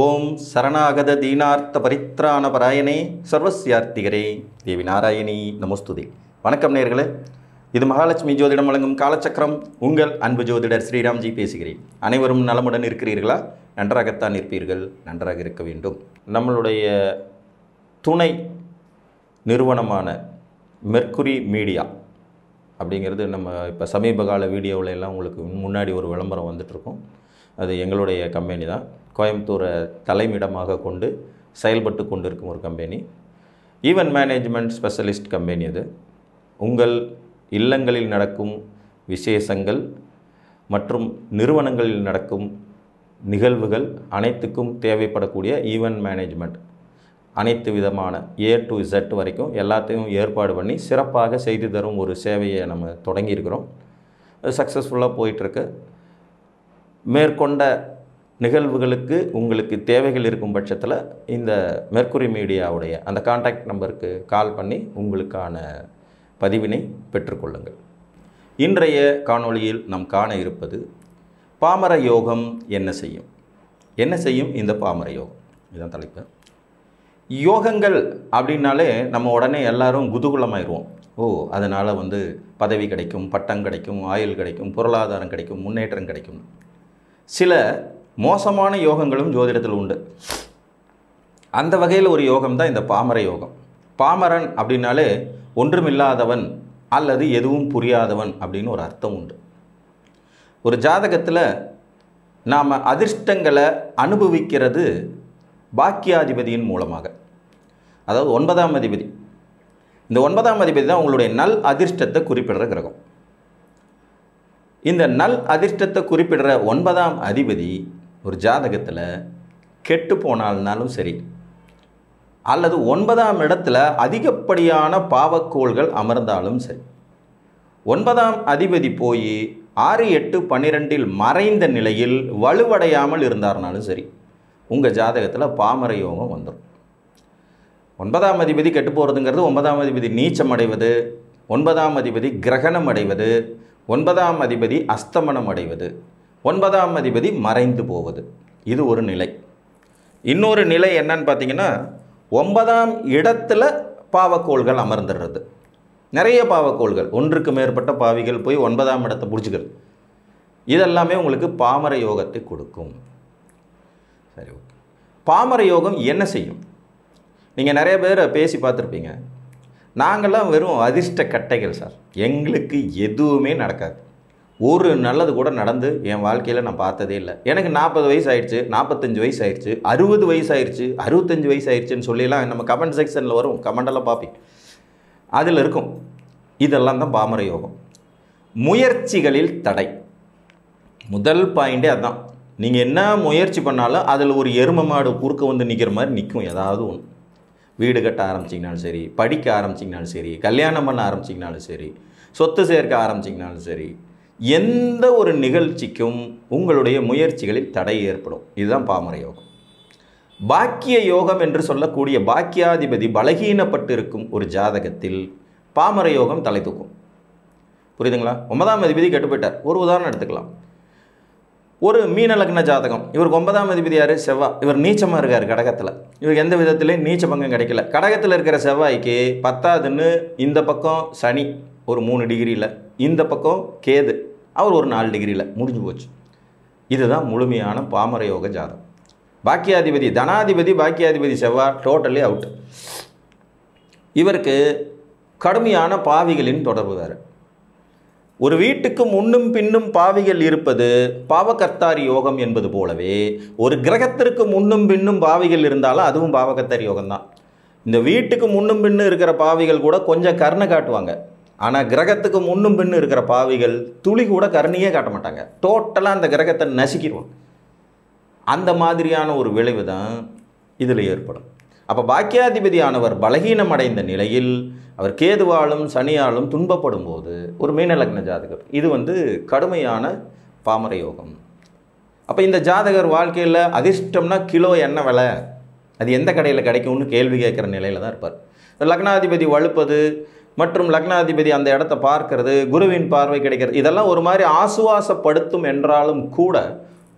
ஓம் சரணாகத தீனார்த்த பரித்ராண பராயணே சர்வஸ்யார்த்திகரே தேவி நாராயணி நமஸ்துதே. வணக்கம் நேயர்களே, இது மகாலட்சுமி ஜோதிடம் வழங்கும் காலச்சக்கரம். உங்கள் அன்பு ஜோதிடர் ஸ்ரீராம்ஜி பேசுகிறேன். அனைவரும் நலமுடன் இருக்கிறீர்களா? நன்றாகத்தான் இருப்பீர்கள், நன்றாக இருக்க வேண்டும். நம்மளுடைய துணை நிறுவனமான மெர்க்குரி மீடியா அப்படிங்கிறது நம்ம இப்போ சமீப கால வீடியோவில் எல்லாம் உங்களுக்கு முன்னாடி ஒரு விளம்பரம் வந்துட்டுருக்கோம். அது எங்களுடைய கம்பெனி தான். கோயம்புத்தூரை தலைமையிடமாக கொண்டு செயல்பட்டு கொண்டிருக்கும் ஒரு company. Event management specialist company அது. உங்கள் இல்லங்களில் நடக்கும் விசேஷங்கள் மற்றும் நிறுவனங்களில் நடக்கும் நிகழ்வுகள் அனைத்துக்கும் தேவைப்படக்கூடிய ஈவென்ட் மேனேஜ்மெண்ட் அனைத்து விதமான A to Z வரைக்கும் எல்லாத்தையும் ஏற்பாடு பண்ணி சிறப்பாக செய்து தரும் ஒரு சேவையை நம்ம தொடங்கியிருக்கிறோம். அது சக்ஸஸ்ஃபுல்லாக போயிட்டுருக்கு. மேற்கொண்ட நிகழ்வுகளுக்கு உங்களுக்கு தேவைகள் இருக்கும் பட்சத்தில் இந்த மெர்க்குரி மீடியாவுடைய அந்த கான்டாக்ட் நம்பருக்கு கால் பண்ணி உங்களுக்கான பதிவினை பெற்றுக்கொள்ளுங்கள். இன்றைய காணொளியில் நாம் காண இருப்பது பாமர யோகம் என்ன செய்யும். என்ன செய்யும் இந்த பாமர யோகம், இதுதான் தலைப்பு. யோகங்கள் அப்படின்னாலே நம்ம உடனே எல்லாரும் குதூகலமாயிடுவோம். அதனால் பதவி கிடைக்கும், பட்டம் கிடைக்கும், ஆயுள் கிடைக்கும், பொருளாதாரம் கிடைக்கும், முன்னேற்றம் கிடைக்கும். சில மோசமான யோகங்களும் ஜோதிடத்தில் உண்டு. அந்த வகையில் ஒரு யோகம் தான் இந்த பாமர யோகம். பாமரன் அப்படின்னாலே ஒன்றுமில்லாதவன் அல்லது எதுவும் புரியாதவன் அப்படின்னு ஒரு அர்த்தம் உண்டு. ஒரு ஜாதகத்தில் நாம் அதிர்ஷ்டங்களை அனுபவிக்கிறது பாக்கியாதிபதியின் மூலமாக, அதாவது 9ஆம் அதிபதி. இந்த 9ஆம் அதிபதி தான் உங்களுடைய நல் அதிர்ஷ்டத்தை குறிப்பிடுற கிரகம். இந்த நல் அதிர்ஷ்டத்தை குறிப்பிடுற 9ஆம் அதிபதி ஒரு ஜாதகத்தில் கெட்டு போனாலும் சரி, அல்லது 9ஆம் இடத்துல அதிகப்படியான பாவக்கோள்கள் அமர்ந்தாலும் சரி, 9ஆம் அதிபதி போய் 6, 8, 12 மறைந்த நிலையில் வலுவடையாமல் இருந்தார்னாலும் சரி, உங்கள் ஜாதகத்தில் பாமர யோகம் வந்துடும். 9ஆம் அதிபதி கெட்டு போகிறதுங்கிறது 9ஆம் அதிபதி நீச்சம் அடைவது, 9ஆம் அதிபதி கிரகணம் அடைவது, 9ஆம் அதிபதி அஸ்தமனம் அடைவது, 9ஆம் அதிபதி மறைந்து போவது. இது ஒரு நிலை. இன்னொரு நிலை என்னன்னு பார்த்தீங்கன்னா, 9ஆம் இடத்துல பாவக்கோள்கள் அமர்ந்துடுறது. நிறைய பாவக்கோள்கள், ஒன்றுக்கு மேற்பட்ட பாவிகள் போய் 9ஆம் இடத்தை பிடிச்சிக்கிறது. இதெல்லாமே உங்களுக்கு பாமர யோகத்தை கொடுக்கும். சரி, ஓகே. பாமர யோகம் என்ன செய்யும்? நீங்கள் நிறைய பேர் பேசி பார்த்துருப்பீங்க, நாங்கள்லாம் வெறும் அதிர்ஷ்ட கட்டைகள் சார், எங்களுக்கு எதுவுமே நடக்காது, ஒரு நல்லது கூட நடந்து என் வாழ்க்கையில் நான் பார்த்ததே இல்லை, எனக்கு 40 வயசு ஆயிடுச்சு, 45 வயசு ஆயிடுச்சு, 60 வயசு ஆயிடுச்சு, 65 வயசு ஆயிடுச்சுன்னு சொல்லிலாம் நம்ம கமெண்ட் செக்ஷனில் வரும், கமெண்டெல்லாம் பார்ப்பீங்க, அதில் இருக்கும். இதெல்லாம் தான் பாமர யோகம். முயற்சிகளில் தடை. முதல் பாயிண்டே அதுதான். நீங்கள் என்ன முயற்சி பண்ணாலும் அதில் ஒரு எரும மாடு குறுக்க நிற்கிற மாதிரி நிற்கும். ஏதாவது ஒன்று, வீடு கட்ட ஆரம்பிச்சிங்கனாலும் சரி, படிக்க ஆரம்பிச்சிங்கனாலும் சரி, கல்யாணம் பண்ண ஆரம்பிச்சிங்கனாலும் சரி, சொத்து சேர்க்க ஆரம்பிச்சிங்கனாலும் சரி, எந்த ஒரு நிகழ்ச்சிக்கும் உங்களுடைய முயற்சிகளில் தடை ஏற்படும். இதுதான் பாமர யோகம். பாக்கிய யோகம் என்று சொல்லக்கூடிய பாக்கியாதிபதி பலகீனப்பட்டு இருக்கும் ஒரு ஜாதகத்தில் பாமர யோகம் தலை தூக்கும். புரியுதுங்களா? 9ஆம் அதிபதி கெட்டு போயிட்டார். ஒரு உதாரணம் எடுத்துக்கலாம். ஒரு மீன லக்ன ஜாதகம், இவருக்கு 9ஆம் அதிபதி யார்? செவ்வாய். இவர் நீச்சமாக இருக்கார் கடகத்தில். இவருக்கு எந்த விதத்துலேயும் நீச்ச பங்கம் கிடைக்கல. கடகத்தில் இருக்கிற செவ்வாய்க்கு 10ஆவதுன்னு இந்த பக்கம் சனி ஒரு 3 டிகிரியில், இந்த பக்கம் கேது அவர் ஒரு 4 டிகிரியில், முடிஞ்சு போச்சு. இதுதான் முழுமையான பாமர யோக ஜாதகம். பாக்கியாதிபதி தனாதிபதி பாக்கியாதிபதி செவ்வாய் டோட்டலி அவுட். இவருக்கு கடுமையான பாவிகளின் தொடர்பு வேறு. ஒரு வீட்டுக்கு முன்னும் பின்னும் பாவிகள் இருப்பது பாவகர்த்தாரி யோகம் என்பது போலவே, ஒரு கிரகத்திற்கு முன்னும் பின்னும் பாவிகள் இருந்தாலும் அதுவும் பாவகர்த்தாரி யோகம்தான். இந்த வீட்டுக்கு முன்னும் பின்னும் இருக்கிற பாவிகள் கூட கொஞ்சம் கருணை காட்டுவாங்க. ஆனால் கிரகத்துக்கு முன்னும் பின்னும் இருக்கிற பாவிகள் துளி கூட கருணையே காட்ட மாட்டாங்க. டோட்டலாக அந்த கிரகத்தை நசுக்கிடுவோம். அந்த மாதிரியான ஒரு விளைவு தான் இதில் ஏற்படும். அப்போ பாக்கியாதிபதியானவர் பலகீனம் அடைந்த நிலையில் அவர் கேதுவாலும் சனியாலும் துன்பப்படும் போது ஒரு மீன லக்ன ஜாதகர், இது கடுமையான பாமர யோகம். அப்போ இந்த ஜாதகர் வாழ்க்கையில் அதிர்ஷ்டம்னா கிலோ என்ன விலை, அது எந்த கடையில் கிடைக்கும்னு கேள்வி கேட்குற நிலையில் தான் இருப்பார். லக்னாதிபதி வலுப்பது மற்றும் லக்னாதிபதி அந்த இடத்த பார்க்கறது, குருவின் பார்வை கிடைக்கிறது, இதெல்லாம் ஒரு மாதிரி ஆசுவாசப்படுத்தும் என்றாலும் கூட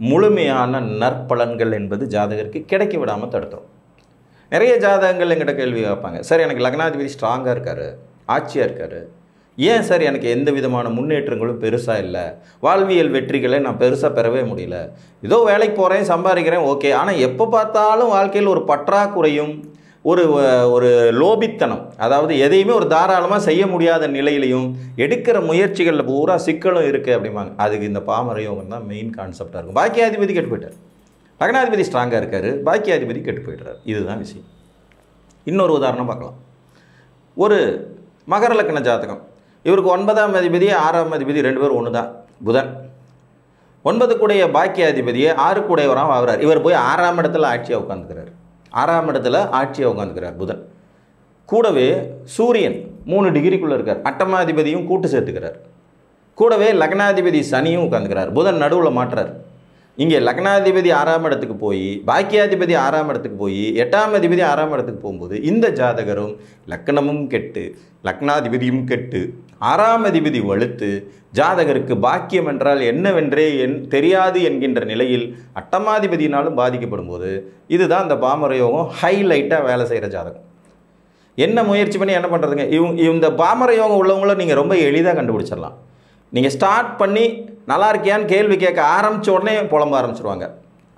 முழுமையான நற்பலன்கள் என்பது ஜாதகருக்கு கிடைக்க விடாமல் தடுத்துரும். நிறைய ஜாதகங்கள் என்கிட்ட கேள்வி கேட்பாங்க, சார் எனக்கு லக்னாதிபதி ஸ்ட்ராங்காக இருக்கார், ஆட்சியாக இருக்கார், ஏன் சார் எனக்கு எந்த விதமான முன்னேற்றங்களும் பெருசாக இல்லை, வாழ்வியல் வெற்றிகளை நான் பெருசாக பெறவே முடியல, ஏதோ வேலைக்கு போகிறேன் சம்பாதிக்கிறேன் ஓகே, ஆனால் எப்போ பார்த்தாலும் வாழ்க்கையில் ஒரு பற்றாக்குறையும் ஒரு லோபித்தனம், அதாவது எதையுமே ஒரு தாராளமாக செய்ய முடியாத நிலையிலையும் எடுக்கிற முயற்சிகளில் பூரா சிக்கலும் இருக்குது அப்படிம்பாங்க. அதுக்கு இந்த பாமர யோகம் தான் மெயின் கான்செப்டாக இருக்கும். பாக்கியாதிபதி கெட்டு போயிட்டார், லக்னாதிபதி ஸ்ட்ராங்காக இருக்கார், பாக்கியாதிபதி கெட்டு போயிடுறார். இதுதான் விஷயம். இன்னொரு உதாரணம் பார்க்கலாம். ஒரு மகர லக்ன ஜாதகம், இவருக்கு 9ஆம் அதிபதி 6ஆம் அதிபதி 2 பேரும் ஒன்று தான், புதன். 9 கூடைய பாக்கியாதிபதியை 6 கூடையவராக ஆகிறார். இவர் போய் 6ஆம் இடத்துல ஆட்சியாக உட்காந்துக்கிறார். 6ஆம் இடத்துல ஆட்சியாக உட்காந்துக்கிறார் புதன். கூடவே சூரியன் 3 டிகிரிக்குள்ளே இருக்கார், அட்டமாதிபதியும் கூட்டு சேர்த்துக்கிறார். கூடவே லக்னாதிபதி சனியும் உட்காந்துக்கிறார். புதன் நடுவில் மாட்டுறார். இங்கே லக்னாதிபதி 6ஆம் இடத்துக்கு போய் பாக்கியாதிபதி 6ஆம் இடத்துக்கு போய் 8ஆம் அதிபதி 6ஆம் இடத்துக்கு போகும்போது இந்த ஜாதகரும் லக்னமும் கெட்டு லக்னாதிபதியும் கெட்டு 6ஆம் அதிபதி வலுத்து ஜாதகருக்கு பாக்கியம் என்றால் என்னவென்றே தெரியாது என்கின்ற நிலையில் அட்டமாதிபதியினாலும் பாதிக்கப்படும் போது இதுதான் இந்த பாமர யோகம் ஹைலைட்டாக வேலை செய்கிற ஜாதகம். என்ன முயற்சி பண்ணி என்ன பண்ணுறதுங்க, இந்த பாமர யோகம் உள்ளவங்கள நீங்கள் ரொம்ப எளிதாக கண்டுபிடிச்சிடலாம். நீங்கள் ஸ்டார்ட் பண்ணி நல்லா இருக்கியான்னு கேள்வி கேட்க ஆரம்பித்த உடனே புலம்ப ஆரம்பிச்சிருவாங்க.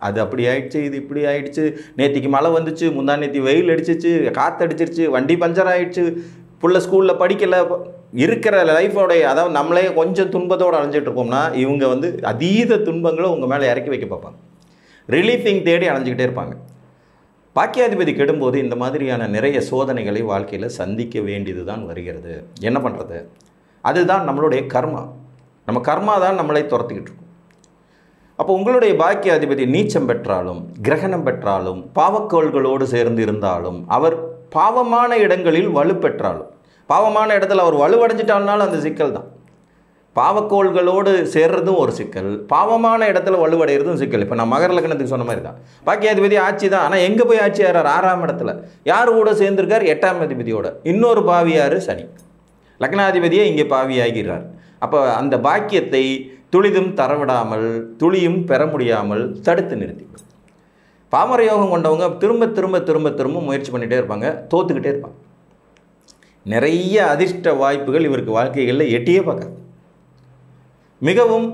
அது அப்படி ஆயிடுச்சு, இது இப்படி ஆயிடுச்சு, நேற்றுக்கு மழை வந்துச்சு, முந்தா நேற்று வெயில் அடிச்சிச்சு, காற்று அடிச்சிருச்சு, வண்டி பஞ்சர் ஆகிடுச்சு, புள்ள ஸ்கூலில் படிக்கலை, இருக்கிற லைஃபோடைய அதாவது நம்மளே கொஞ்சம் துன்பத்தோடு அலைஞ்சிட்டு இருக்கோம்னா இவங்க அதீத துன்பங்களை உங்கள் மேலே இறக்கி வைக்க பார்ப்பாங்க. ரிலீஃபிங் தேடி அலைஞ்சிக்கிட்டே இருப்பாங்க. பாக்கியாதிபதி கெடும்போது இந்த மாதிரியான நிறைய சோதனைகளை வாழ்க்கையில் சந்திக்க வேண்டியது தான் வருகிறது. என்ன பண்ணுறது? அதுதான் நம்மளுடைய கர்மா. நம்ம கர்மா தான் நம்மளை துரத்திக்கிட்டு இருக்கும். அப்போ உங்களுடைய பாக்கியாதிபதி நீச்சம் பெற்றாலும் கிரகணம் பெற்றாலும் பாவக்கோள்களோடு சேர்ந்து இருந்தாலும் அவர் பாவமான இடங்களில் வலு பெற்றாலும் பாவமான இடத்துல அவர் வலுவடைஞ்சிட்டால்னாலும் அந்த சிக்கல் தான். பாவக்கோள்களோடு சேர்றதும் ஒரு சிக்கல், பாவமான இடத்துல வலுவடைகிறதும் சிக்கல். இப்போ நான் மகர லக்னத்துக்கு சொன்ன மாதிரி தான், பாக்கியாதிபதி ஆட்சி தான், ஆனால் எங்கே போய் ஆட்சி ஆகிறார்? 6ஆம் இடத்துல. யார் கூட சேர்ந்திருக்கார்? 8ஆம் அதிபதியோட. இன்னொரு பாவியார் சனி. லக்னாதிபதியே இங்கே பாவியாகிறார். அப்போ அந்த பாக்கியத்தை துளிதும் தரவிடாமல் துளியும் பெற முடியாமல் தடுத்து நிறுத்தி பாமர யோகம் கொண்டவங்க திரும்ப திரும்ப திரும்ப திரும்ப முயற்சி பண்ணிகிட்டே இருப்பாங்க, தோத்துக்கிட்டே இருப்பாங்க. நிறைய அதிர்ஷ்ட வாய்ப்புகள் இவருக்கு வாழ்க்கைகளில் எட்டியே பார்க்காது. மிகவும்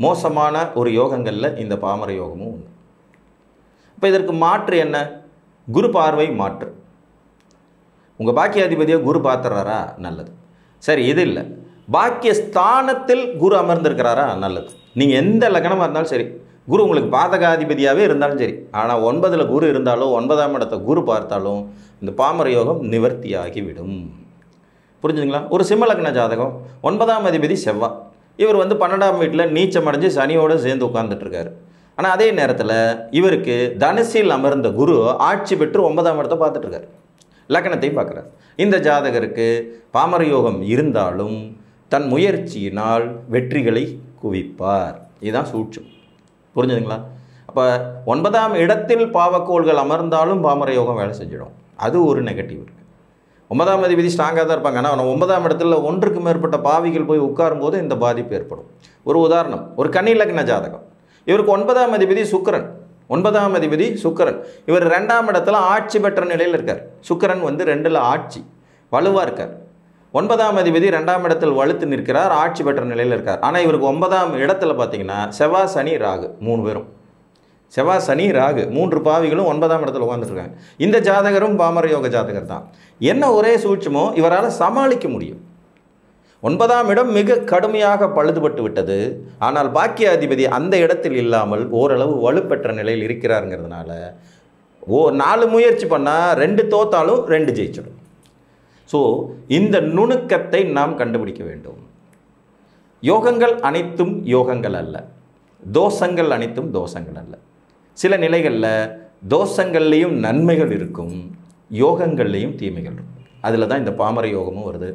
மோசமான ஒரு யோகங்களில் இந்த பாமர யோகமும் உண்டு. இப்போ இதற்கு மாற்று என்ன? குரு பார்வை மாற்று. உங்கள் பாக்கியாதிபதியை குரு பார்த்துறாரா? நல்லது. சரி, இது இல்லை, பாக்கியஸ்தானத்தில் குரு அமர்ந்திருக்கிறாரா? நல்லது. நீங்கள் எந்த லக்னமாக இருந்தாலும் சரி, குரு உங்களுக்கு பாதகாதிபதியாகவே இருந்தாலும் சரி, ஆனால் 9ல் குரு இருந்தாலும் 9ஆம் இடத்தை குரு பார்த்தாலும் இந்த பாமர யோகம் நிவர்த்தியாகிவிடும். புரிஞ்சுங்களா? ஒரு சிம்ம லக்ன ஜாதகம், 9ஆம் அதிபதி செவ்வாய், இவர் 12ஆம் வீட்டில் நீச்சம் அடைஞ்சு சனியோடு சேர்ந்து உட்கார்ந்துட்டுருக்காரு. ஆனால் அதே நேரத்தில் இவருக்கு தனுசில் அமர்ந்த குரு ஆட்சி பெற்று 9ஆம் இடத்தை பார்த்துட்ருக்காரு, லக்னத்தையும் பார்க்குறார். இந்த ஜாதகருக்கு பாமர யோகம் இருந்தாலும் தன் முயற்சியினால் வெற்றிகளை குவிப்பார். இதுதான் சூட்சம். புரிஞ்சுதுங்களா? அப்போ 9ஆம் இடத்தில் பாவக்கோள்கள் அமர்ந்தாலும் பாமர யோகம் வேலை செஞ்சிடும். அது ஒரு நெகட்டிவ் இருக்குது. 9ஆம் அதிபதி ஸ்ட்ராங்காக தான் இருப்பாங்க, ஆனால் 9ஆம் இடத்துல ஒன்றுக்கு மேற்பட்ட பாவிகள் போய் உட்காரும்போது இந்த பாதிப்பு ஏற்படும். ஒரு உதாரணம், ஒரு கன்னி லக்ன ஜாதகம், இவருக்கு 9ஆம் அதிபதி சுக்கிரன். 9ஆம் அதிபதி சுக்கிரன், இவர் 2ஆம் இடத்துல ஆட்சி பெற்ற நிலையில் இருக்கார். சுக்கிரன் 2ல் ஆட்சி வலுவாக இருக்கார். 9ஆம் அதிபதி 2ஆம் இடத்தில் வலுத்து நிற்கிறார், ஆட்சி பெற்ற நிலையில் இருக்கார். ஆனால் இவருக்கு 9ஆம் இடத்துல பார்த்தீங்கன்னா செவ்வாய் சனி ராகு 3 பேரும், செவ்வாய் சனி ராகு 3 பாவிகளும் 9ஆம் இடத்துல உட்காந்துருக்காங்க. இந்த ஜாதகரும் பாமர யோக ஜாதகர் தான். என்ன ஒரே சூட்சமோ, இவரால் சமாளிக்க முடியும். 9ஆம் இடம் மிக கடுமையாக பழுதுபட்டு விட்டது. ஆனால் பாக்கியாதிபதி அந்த இடத்தில் இல்லாமல் ஓரளவு வலுப்பெற்ற நிலையில் இருக்கிறாருங்கிறதுனால 4 முயற்சி பண்ணால் 2 தோத்தாலும் 2 ஜெயிச்சிடும். ஸோ இந்த நுணுக்கத்தை நாம் கண்டுபிடிக்க வேண்டும். யோகங்கள் அனைத்தும் யோகங்கள் அல்ல, தோஷங்கள் அனைத்தும் தோஷங்கள் அல்ல. சில நிலைகளில் தோஷங்கள்லேயும் நன்மைகள் இருக்கும், யோகங்கள்லேயும் தீமைகள் இருக்கும். அதில் தான் இந்த பாமர யோகமும் வருது.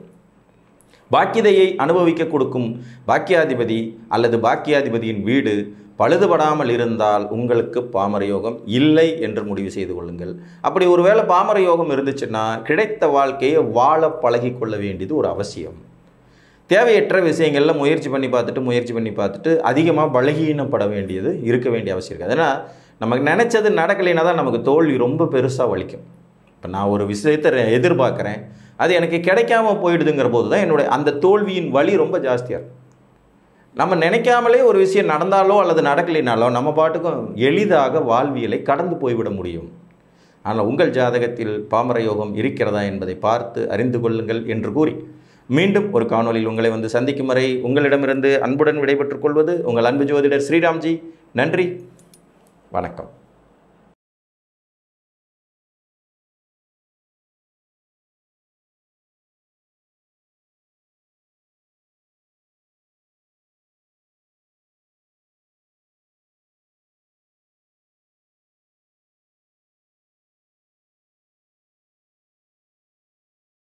பாக்கியதையை அனுபவிக்க கொடுக்கும் பாக்கியாதிபதி அல்லது பாக்கியாதிபதியின் வீடு பழுதுபடாமல் இருந்தால் உங்களுக்கு பாமர யோகம் இல்லை என்று முடிவு செய்து கொள்ளுங்கள். அப்படி ஒருவேளை பாமர யோகம் இருந்துச்சுன்னா கிடைத்த வாழ்க்கையை வாழ பழகி கொள்ள வேண்டியது ஒரு அவசியம். தேவையற்ற விஷயங்களில் முயற்சி பண்ணி பார்த்துட்டு அதிகமாக பலகீனப்பட வேண்டியது இருக்க வேண்டிய அவசியம் இருக்குது. ஏன்னா நமக்கு நினச்சது நடக்கலைன்னா தான் நமக்கு தோல்வி ரொம்ப பெருசாக வலிக்கும். இப்போ நான் ஒரு விஷயத்தை எதிர்பார்க்குறேன், அது எனக்கு கிடைக்காம போயிடுதுங்கிற போது தான் என்னுடைய அந்த தோல்வியின் வலி ரொம்ப ஜாஸ்தியாக இருக்கும். நம்ம நினைக்காமலே ஒரு விஷயம் நடந்தாலோ அல்லது நடக்கலைனாலோ நம்ம பாட்டுக்கும் எளிதாக வாழ்வியலை கடந்து போய்விட முடியும். ஆனால் உங்கள் ஜாதகத்தில் பாமர யோகம் இருக்கிறதா என்பதை பார்த்து அறிந்து கொள்ளுங்கள் என்று கூறி மீண்டும் ஒரு காணொலியில் உங்களை வந்து சந்திக்கும் வரை உங்களிடமிருந்து அன்புடன் விடைபெற்றுக் கொள்வது உங்கள் அன்பு ஜோதிடர் ஸ்ரீராம்ஜி. நன்றி, வணக்கம்.